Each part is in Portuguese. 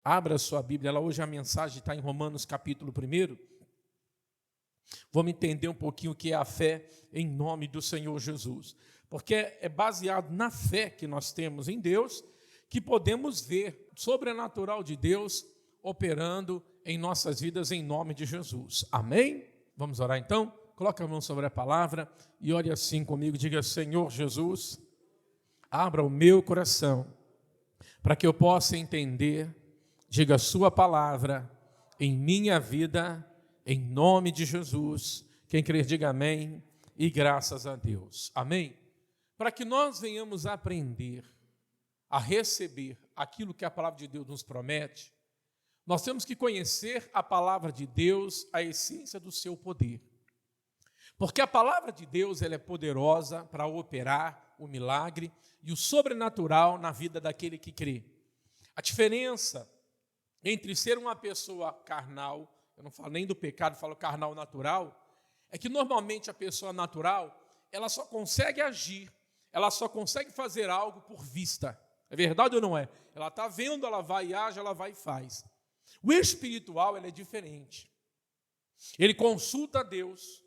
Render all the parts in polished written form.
Abra sua Bíblia, hoje a mensagem está em Romanos capítulo 1. Vamos entender um pouquinho o que é a fé em nome do Senhor Jesus. Porque é baseado na fé que nós temos em Deus que podemos ver o sobrenatural de Deus operando em nossas vidas em nome de Jesus. Amém? Vamos orar então? Coloque a mão sobre a palavra e ore assim comigo. Diga: Senhor Jesus, abra o meu coração para que eu possa entender. Diga a sua palavra em minha vida, em nome de Jesus. Quem crer, diga amém e graças a Deus. Amém? Para que nós venhamos a aprender a receber aquilo que a palavra de Deus nos promete, nós temos que conhecer a palavra de Deus, a essência do seu poder. Porque a palavra de Deus ela é poderosa para operar o milagre e o sobrenatural na vida daquele que crê. A diferença entre ser uma pessoa carnal, eu não falo nem do pecado, falo carnal natural, é que normalmente a pessoa natural, ela só consegue agir, ela só consegue fazer algo por vista. É verdade ou não é? Ela está vendo, ela vai e age, ela vai e faz. O espiritual, ele é diferente. Ele consulta a Deus,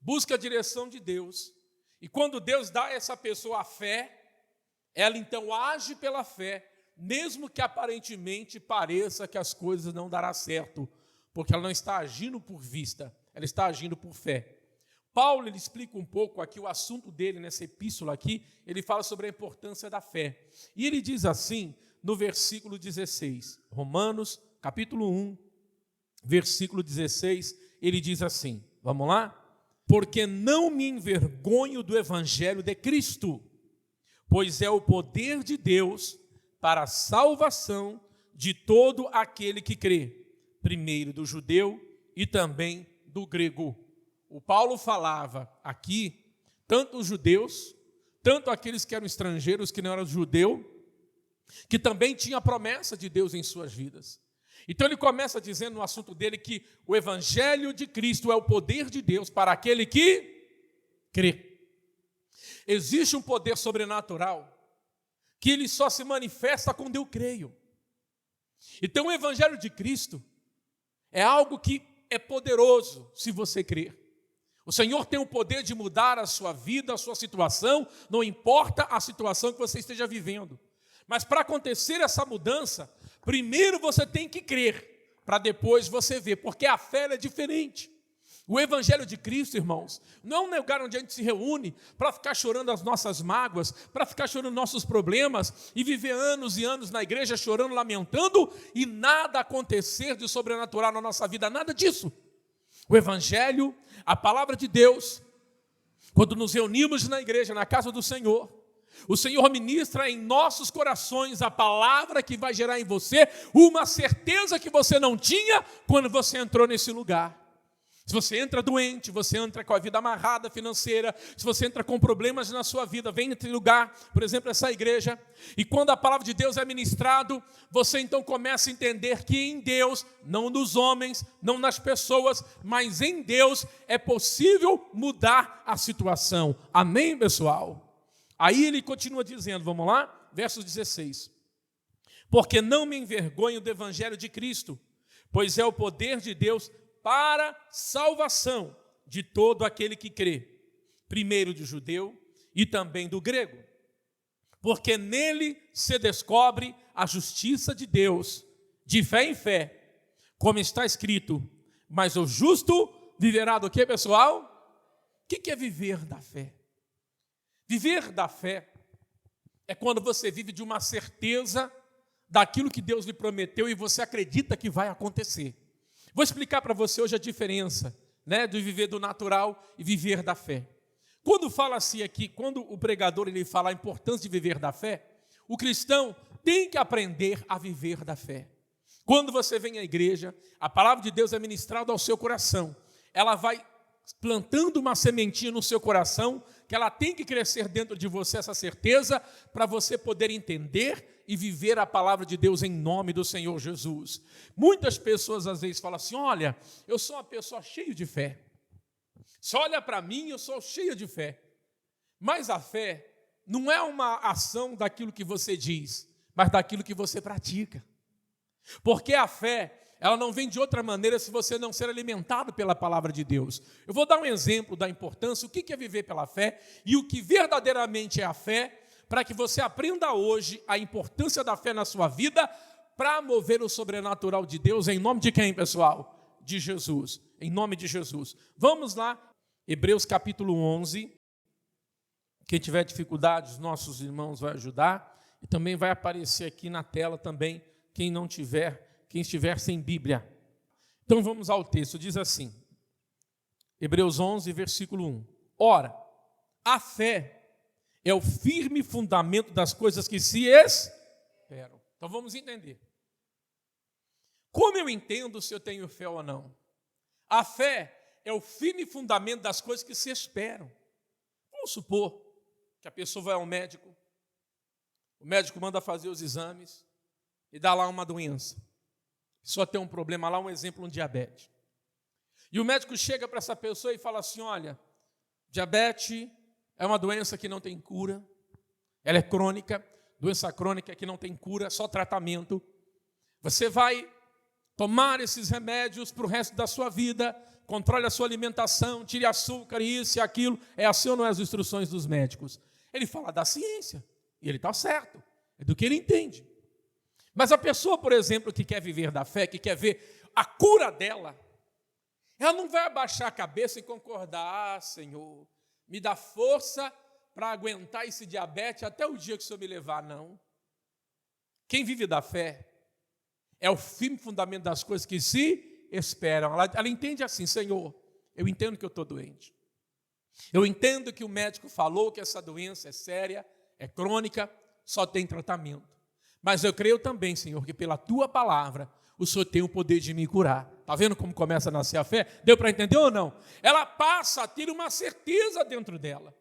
busca a direção de Deus, e quando Deus dá a essa pessoa a fé, ela então age pela fé, mesmo que aparentemente pareça que as coisas não darão certo, porque ela não está agindo por vista, ela está agindo por fé. Paulo ele explica um pouco aqui o assunto dele nessa epístola aqui, ele fala sobre a importância da fé. E ele diz assim, no versículo 16, Romanos, capítulo 1, versículo 16, ele diz assim, vamos lá? Porque não me envergonho do evangelho de Cristo, pois é o poder de Deus para a salvação de todo aquele que crê, primeiro do judeu e também do grego. O Paulo falava aqui, tanto os judeus, tanto aqueles que eram estrangeiros, que não eram judeu, que também tinha a promessa de Deus em suas vidas. Então ele começa dizendo no assunto dele que o evangelho de Cristo é o poder de Deus para aquele que crê. Existe um poder sobrenatural que ele só se manifesta quando eu creio. Então o evangelho de Cristo é algo que é poderoso se você crer. O Senhor tem o poder de mudar a sua vida, a sua situação, não importa a situação que você esteja vivendo. Mas para acontecer essa mudança, primeiro você tem que crer, para depois você ver, porque a fé é diferente. O evangelho de Cristo, irmãos, não é um lugar onde a gente se reúne para ficar chorando as nossas mágoas, para ficar chorando nossos problemas e viver anos e anos na igreja chorando, lamentando e nada acontecer de sobrenatural na nossa vida, nada disso. O evangelho, a palavra de Deus, quando nos reunimos na igreja, na casa do Senhor, o Senhor ministra em nossos corações a palavra que vai gerar em você uma certeza que você não tinha quando você entrou nesse lugar. Se você entra doente, você entra com a vida amarrada financeira, se você entra com problemas na sua vida, vem nesse lugar, por exemplo, essa igreja, e quando a palavra de Deus é ministrado, você então começa a entender que em Deus, não nos homens, não nas pessoas, mas em Deus é possível mudar a situação. Amém, pessoal? Aí ele continua dizendo, vamos lá? Verso 16. Porque não me envergonho do evangelho de Cristo, pois é o poder de Deus para salvação de todo aquele que crê, primeiro do judeu e também do grego, porque nele se descobre a justiça de Deus, de fé em fé, como está escrito, mas o justo viverá do quê, pessoal? O que é viver da fé? Viver da fé é quando você vive de uma certeza daquilo que Deus lhe prometeu e você acredita que vai acontecer. Vou explicar para você hoje a diferença, de viver do natural e viver da fé. Quando fala assim aqui, quando o pregador ele fala a importância de viver da fé, o cristão tem que aprender a viver da fé. Quando você vem à igreja, a palavra de Deus é ministrada ao seu coração. Ela vai plantando uma sementinha no seu coração, que ela tem que crescer dentro de você, essa certeza, para você poder entender e viver a palavra de Deus em nome do Senhor Jesus. Muitas pessoas às vezes falam assim, olha, eu sou uma pessoa cheia de fé. Se olha para mim, eu sou cheia de fé. Mas a fé não é uma ação daquilo que você diz, mas daquilo que você pratica. Porque a fé, ela não vem de outra maneira se você não ser alimentado pela palavra de Deus. Eu vou dar um exemplo da importância, o que é viver pela fé e o que verdadeiramente é a fé, para que você aprenda hoje a importância da fé na sua vida para mover o sobrenatural de Deus. Em nome de quem, pessoal? De Jesus. Em nome de Jesus. Vamos lá, Hebreus capítulo 11. Quem tiver dificuldade, os nossos irmãos vão ajudar. E também vai aparecer aqui na tela também, quem estiver sem Bíblia. Então vamos ao texto, diz assim, Hebreus 11, versículo 1. Ora, a fé é o firme fundamento das coisas que se esperam. Então vamos entender. Como eu entendo se eu tenho fé ou não? A fé é o firme fundamento das coisas que se esperam. Vamos supor que a pessoa vai ao médico, o médico manda fazer os exames e dá lá uma doença. Só tem um problema lá, um exemplo, um diabetes. E o médico chega para essa pessoa e fala assim, olha, diabetes é uma doença que não tem cura, ela é crônica, doença crônica que não tem cura, só tratamento. Você vai tomar esses remédios para o resto da sua vida, controle a sua alimentação, tire açúcar, isso e aquilo. É assim ou não é as instruções dos médicos? Ele fala da ciência, e ele está certo, é do que ele entende. Mas a pessoa, por exemplo, que quer viver da fé, que quer ver a cura dela, ela não vai abaixar a cabeça e concordar, Senhor, me dá força para aguentar esse diabetes até o dia que o Senhor me levar, não. Quem vive da fé é o firme fundamento das coisas que se esperam. Ela entende assim, Senhor, eu entendo que eu estou doente. Eu entendo que o médico falou que essa doença é séria, é crônica, só tem tratamento. Mas eu creio também, Senhor, que pela Tua palavra, o Senhor tem o poder de me curar. Está vendo como começa a nascer a fé? Deu para entender ou não? Ela passa a ter uma certeza dentro dela.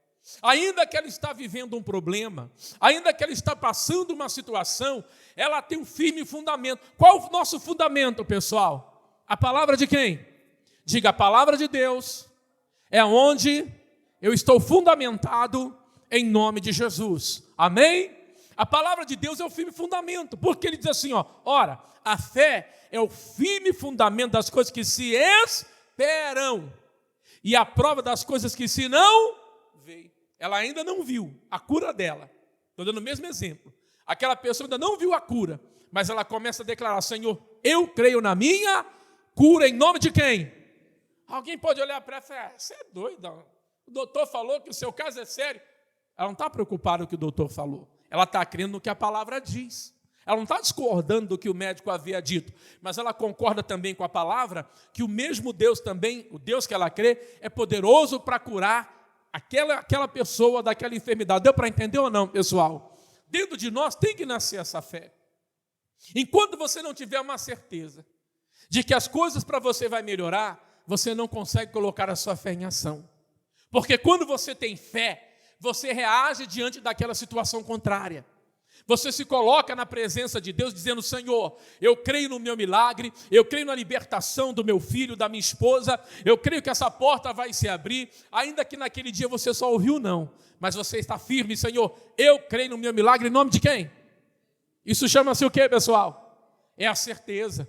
Ainda que ela está vivendo um problema, ainda que ela está passando uma situação, ela tem um firme fundamento. Qual o nosso fundamento, pessoal? A palavra de quem? Diga, a palavra de Deus é onde eu estou fundamentado em nome de Jesus. Amém? A palavra de Deus é o firme fundamento, porque ele diz assim, ora, a fé é o firme fundamento das coisas que se esperam e a prova das coisas que se não veem. Ela ainda não viu a cura dela. Estou dando o mesmo exemplo. Aquela pessoa ainda não viu a cura, mas ela começa a declarar, Senhor, eu creio na minha cura em nome de quem? Alguém pode olhar para ela e falar, você é doido, o doutor falou que o seu caso é sério. Ela não está preocupada com o que o doutor falou. Ela está crendo no que a palavra diz. Ela não está discordando do que o médico havia dito, mas ela concorda também com a palavra que o mesmo Deus também, o Deus que ela crê, é poderoso para curar aquela pessoa daquela enfermidade. Deu para entender ou não, pessoal? Dentro de nós tem que nascer essa fé. Enquanto você não tiver uma certeza de que as coisas para você vai melhorar, você não consegue colocar a sua fé em ação. Porque quando você tem fé, você reage diante daquela situação contrária. Você se coloca na presença de Deus dizendo, Senhor, eu creio no meu milagre, eu creio na libertação do meu filho, da minha esposa, eu creio que essa porta vai se abrir, ainda que naquele dia você só ouviu não, mas você está firme, Senhor, eu creio no meu milagre em nome de quem? Isso chama-se o quê, pessoal? É a certeza,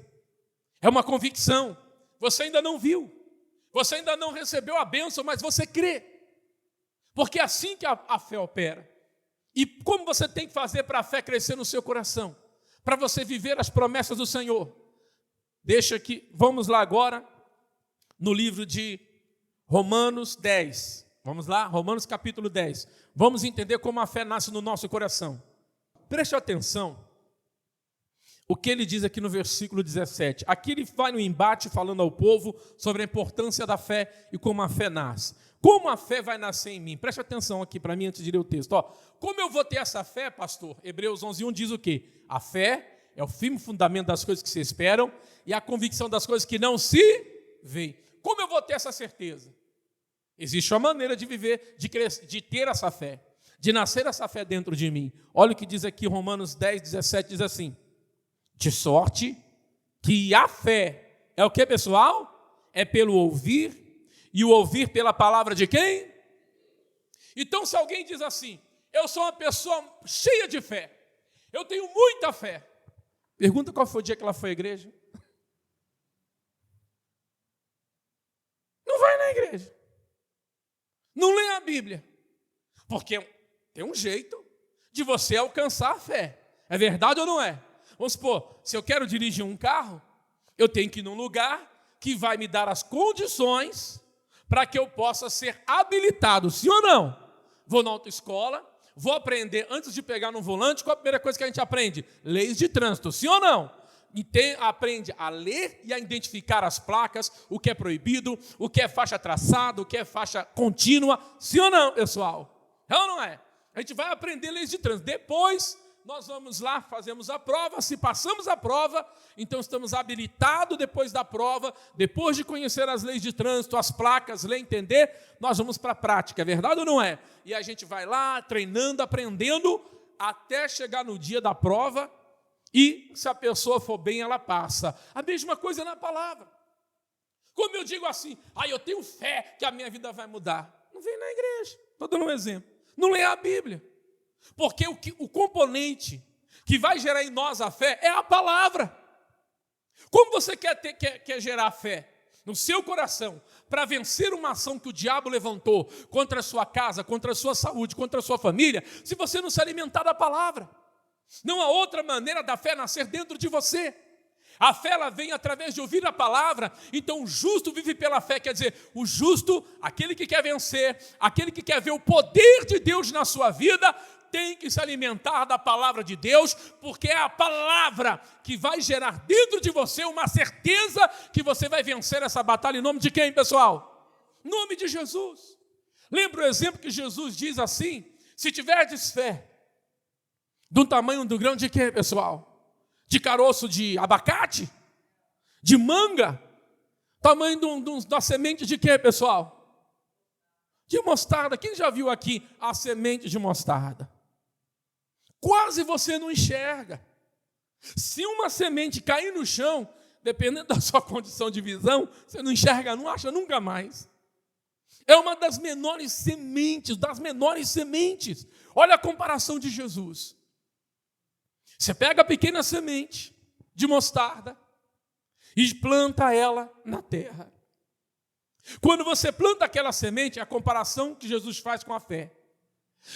é uma convicção. Você ainda não viu, você ainda não recebeu a bênção, mas você crê. Porque é assim que a fé opera. E como você tem que fazer para a fé crescer no seu coração? Para você viver as promessas do Senhor? Deixa que, vamos lá agora, no livro de Romanos 10. Vamos lá, Romanos capítulo 10. Vamos entender como a fé nasce no nosso coração. Preste atenção o que ele diz aqui no versículo 17. Aqui ele vai no embate falando ao povo sobre a importância da fé e como a fé nasce. Como a fé vai nascer em mim? Preste atenção aqui para mim antes de ler o texto. Como eu vou ter essa fé, pastor? Hebreus 11:1 diz o quê? A fé é o firme fundamento das coisas que se esperam e a convicção das coisas que não se veem. Como eu vou ter essa certeza? Existe uma maneira de viver, de ter essa fé, de nascer essa fé dentro de mim. Olha o que diz aqui Romanos 10:17, diz assim, de sorte que a fé é o que, pessoal? É pelo ouvir, e o ouvir pela palavra de quem? Então, se alguém diz assim, eu sou uma pessoa cheia de fé, eu tenho muita fé, Pergunta qual foi o dia que ela foi à igreja. Não vai na igreja. Não lê a Bíblia. Porque tem um jeito de você alcançar a fé. É verdade ou não é? Vamos supor, se eu quero dirigir um carro, eu tenho que ir num lugar que vai me dar as condições para que eu possa ser habilitado, sim ou não? Vou na autoescola, vou aprender, antes de pegar no volante, qual a primeira coisa que a gente aprende? Leis de trânsito, sim ou não? E aprende a ler e a identificar as placas, o que é proibido, o que é faixa traçada, o que é faixa contínua, sim ou não, pessoal? É ou não é? A gente vai aprender leis de trânsito. Depois, nós vamos lá, fazemos a prova. Se passamos a prova, então estamos habilitados depois da prova. Depois de conhecer as leis de trânsito, as placas, ler, entender, nós vamos para a prática. É verdade ou não é? E a gente vai lá, treinando, aprendendo, até chegar no dia da prova. E se a pessoa for bem, ela passa. A mesma coisa na palavra. Como eu digo assim, eu tenho fé que a minha vida vai mudar. Não vem na igreja. Estou dando um exemplo. Não lê a Bíblia. Porque o componente que vai gerar em nós a fé é a palavra. Como você quer gerar fé no seu coração para vencer uma ação que o diabo levantou contra a sua casa, contra a sua saúde, contra a sua família, se você não se alimentar da palavra? Não há outra maneira da fé nascer dentro de você. A fé ela vem através de ouvir a palavra. Então o justo vive pela fé, quer dizer, o justo, aquele que quer vencer, aquele que quer ver o poder de Deus na sua vida, tem que se alimentar da palavra de Deus, porque é a palavra que vai gerar dentro de você uma certeza que você vai vencer essa batalha. Em nome de quem, pessoal? Em nome de Jesus. Lembra o exemplo que Jesus diz assim: se tiverdes fé do tamanho do grão de quê, pessoal? De caroço de abacate? De manga? Tamanho da semente de quê, pessoal? De mostarda. Quem já viu aqui a semente de mostarda? Quase você não enxerga. Se uma semente cair no chão, dependendo da sua condição de visão, você não enxerga, não acha nunca mais. É uma das menores sementes, Olha a comparação de Jesus. Você pega a pequena semente de mostarda e planta ela na terra. Quando você planta aquela semente, é a comparação que Jesus faz com a fé.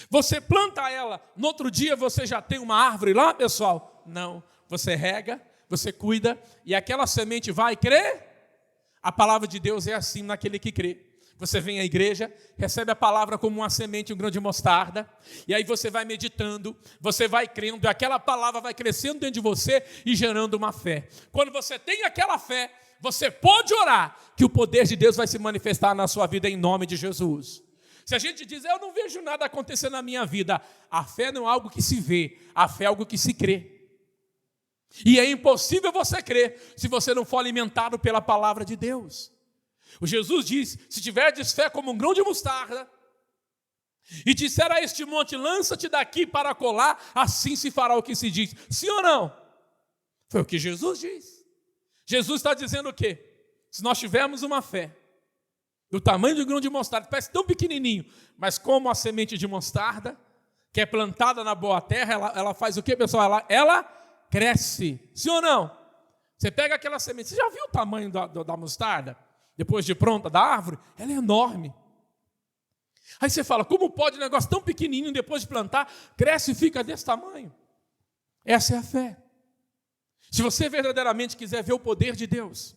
Você planta ela, no outro dia você já tem uma árvore lá, pessoal? Não, você rega, você cuida e aquela semente vai crer. A palavra de Deus é assim naquele que crê. Você vem à igreja, recebe a palavra como uma semente, um grão de mostarda, e aí você vai meditando, você vai crendo, e aquela palavra vai crescendo dentro de você e gerando uma fé. Quando você tem aquela fé, você pode orar, que o poder de Deus vai se manifestar na sua vida em nome de Jesus. Se a gente diz, eu não vejo nada acontecer na minha vida, a fé não é algo que se vê, a fé é algo que se crê. E é impossível você crer se você não for alimentado pela palavra de Deus. O Jesus diz, se tiverdes fé como um grão de mostarda, e disser a este monte, lança-te daqui para colar, assim se fará o que se diz. Sim ou não? Foi o que Jesus diz. Jesus está dizendo o quê? Se nós tivermos uma fé do tamanho de um grão de mostarda, parece tão pequenininho, mas como a semente de mostarda, que é plantada na boa terra, ela faz o quê, pessoal? Ela cresce. Sim ou não? Você pega aquela semente, você já viu o tamanho da mostarda? Depois de pronta da árvore, ela é enorme. Aí você fala, como pode um negócio tão pequenininho, depois de plantar, cresce e fica desse tamanho? Essa é a fé. Se você verdadeiramente quiser ver o poder de Deus,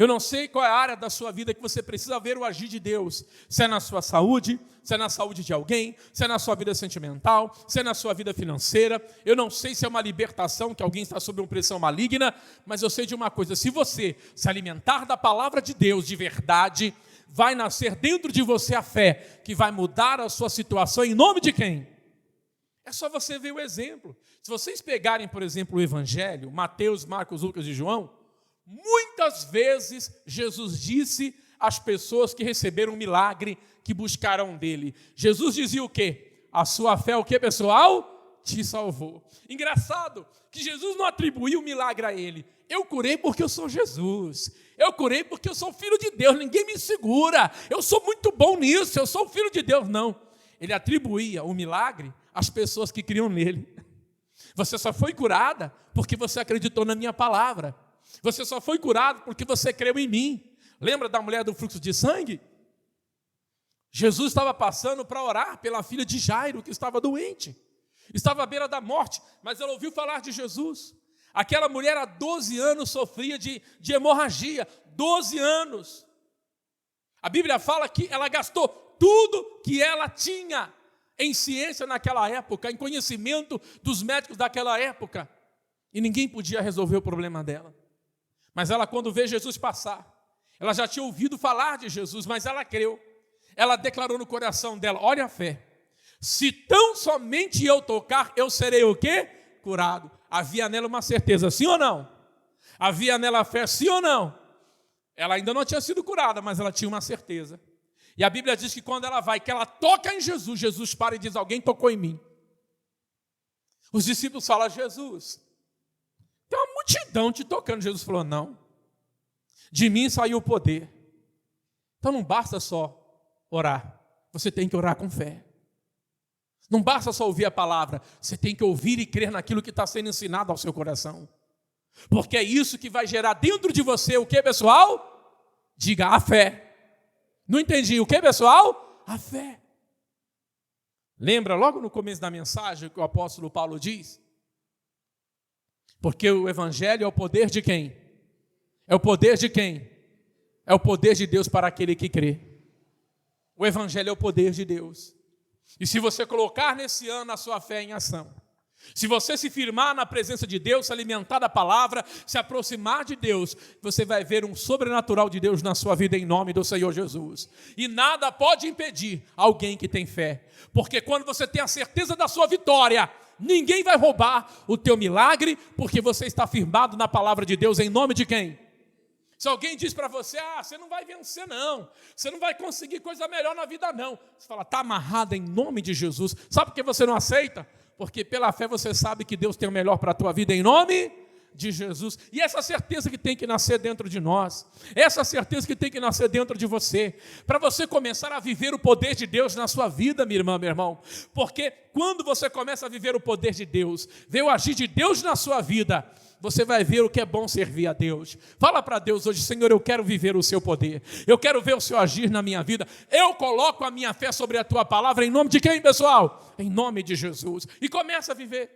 eu não sei qual é a área da sua vida que você precisa ver o agir de Deus. Se é na sua saúde, se é na saúde de alguém, se é na sua vida sentimental, se é na sua vida financeira. Eu não sei se é uma libertação, que alguém está sob uma pressão maligna, mas eu sei de uma coisa: se você se alimentar da palavra de Deus de verdade, vai nascer dentro de você a fé que vai mudar a sua situação em nome de quem? É só você ver o exemplo. Se vocês pegarem, por exemplo, o Evangelho, Mateus, Marcos, Lucas e João, muitas vezes Jesus disse às pessoas que receberam um milagre, que buscaram dele. Jesus dizia o quê? A sua fé, o quê, pessoal? Te salvou. Engraçado que Jesus não atribuiu o milagre a ele. Eu curei porque eu sou Jesus. Eu curei porque eu sou filho de Deus. Ninguém me segura. Eu sou muito bom nisso. Eu sou filho de Deus. Não. Ele atribuía o milagre às pessoas que criam nele. Você só foi curada porque você acreditou na minha palavra. Você só foi curado porque você creu em mim. Lembra da mulher do fluxo de sangue? Jesus estava passando para orar pela filha de Jairo, que estava doente. Estava à beira da morte, mas ela ouviu falar de Jesus. Aquela mulher há 12 anos sofria de hemorragia. 12 anos. A Bíblia fala que ela gastou tudo que ela tinha em ciência naquela época, em conhecimento dos médicos daquela época. E ninguém podia resolver o problema dela. Mas ela, quando vê Jesus passar, ela já tinha ouvido falar de Jesus, mas ela creu. Ela declarou no coração dela, olha a fé. Se tão somente eu tocar, eu serei o quê? Curado. Havia nela uma certeza, sim ou não? Havia nela fé, sim ou não? Ela ainda não tinha sido curada, mas ela tinha uma certeza. E a Bíblia diz que quando ela vai, que ela toca em Jesus, Jesus para e diz, alguém tocou em mim. Os discípulos falam, Jesus, tem uma multidão te tocando. Jesus falou, não, de mim saiu o poder. Então não basta só orar, você tem que orar com fé. Não basta só ouvir a palavra, você tem que ouvir e crer naquilo que está sendo ensinado ao seu coração. Porque é isso que vai gerar dentro de você o que, pessoal? Diga, a fé. Não entendi, o que, pessoal? A fé. Lembra logo no começo da mensagem que o apóstolo Paulo diz? Porque o evangelho é o poder de quem? É o poder de quem? É o poder de Deus para aquele que crê. O evangelho é o poder de Deus. E se você colocar nesse ano a sua fé em ação, se você se firmar na presença de Deus, se alimentar da palavra, se aproximar de Deus, você vai ver um sobrenatural de Deus na sua vida em nome do Senhor Jesus. E nada pode impedir alguém que tem fé. Porque quando você tem a certeza da sua vitória, ninguém vai roubar o teu milagre, porque você está firmado na palavra de Deus em nome de quem? Se alguém diz para você, você não vai vencer não, você não vai conseguir coisa melhor na vida não. Você fala, está amarrado em nome de Jesus. Sabe por que você não aceita? Porque pela fé você sabe que Deus tem o melhor para a tua vida em nome de Jesus. E essa certeza que tem que nascer dentro de nós, essa certeza que tem que nascer dentro de você, para você começar a viver o poder de Deus na sua vida, minha irmã, meu irmão. Porque quando você começa a viver o poder de Deus, ver o agir de Deus na sua vida, você vai ver o que é bom servir a Deus. Fala para Deus hoje, Senhor, eu quero viver o seu poder, eu quero ver o seu agir na minha vida, eu coloco a minha fé sobre a tua palavra, em nome de quem, pessoal? Em nome de Jesus. E começa a viver,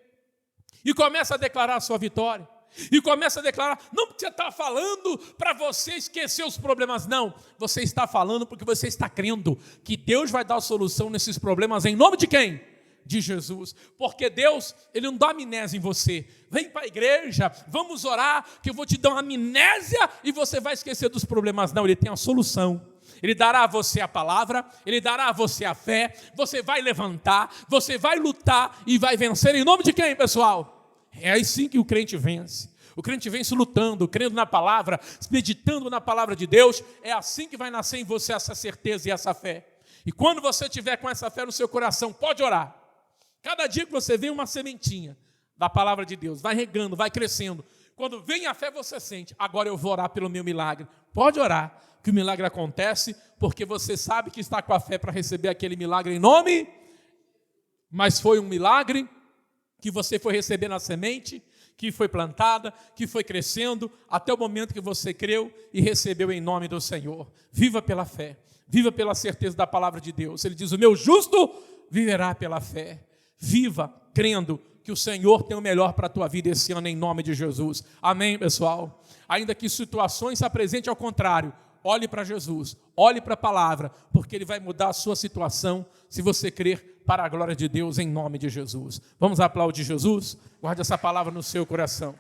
e começa a declarar a sua vitória, e começa a declarar, não porque você está falando para você esquecer os problemas, não, você está falando porque você está crendo que Deus vai dar a solução nesses problemas, em nome de quem? De Jesus, porque Deus, Ele não dá amnésia em você. Vem para a igreja, vamos orar, que eu vou te dar uma amnésia e você vai esquecer dos problemas. Não, Ele tem a solução. Ele dará a você a palavra, Ele dará a você a fé, você vai levantar, você vai lutar e vai vencer em nome de quem, pessoal? É assim que o crente vence. O crente vence lutando, crendo na palavra, meditando na palavra de Deus. É assim que vai nascer em você essa certeza e essa fé. E quando você tiver com essa fé no seu coração, pode orar. Cada dia que você vê uma sementinha da palavra de Deus, vai regando, vai crescendo. Quando vem a fé, você sente, agora eu vou orar pelo meu milagre. Pode orar, que o milagre acontece, porque você sabe que está com a fé para receber aquele milagre em nome. Mas foi um milagre que você foi receber na semente, que foi plantada, que foi crescendo, até o momento que você creu e recebeu em nome do Senhor. Viva pela fé, viva pela certeza da palavra de Deus. Ele diz, o meu justo viverá pela fé. Viva crendo que o Senhor tem o melhor para a tua vida esse ano em nome de Jesus. Amém, pessoal? Ainda que situações se apresentem ao contrário, olhe para Jesus, olhe para a palavra, porque Ele vai mudar a sua situação se você crer para a glória de Deus em nome de Jesus. Vamos aplaudir Jesus? Guarde essa palavra no seu coração.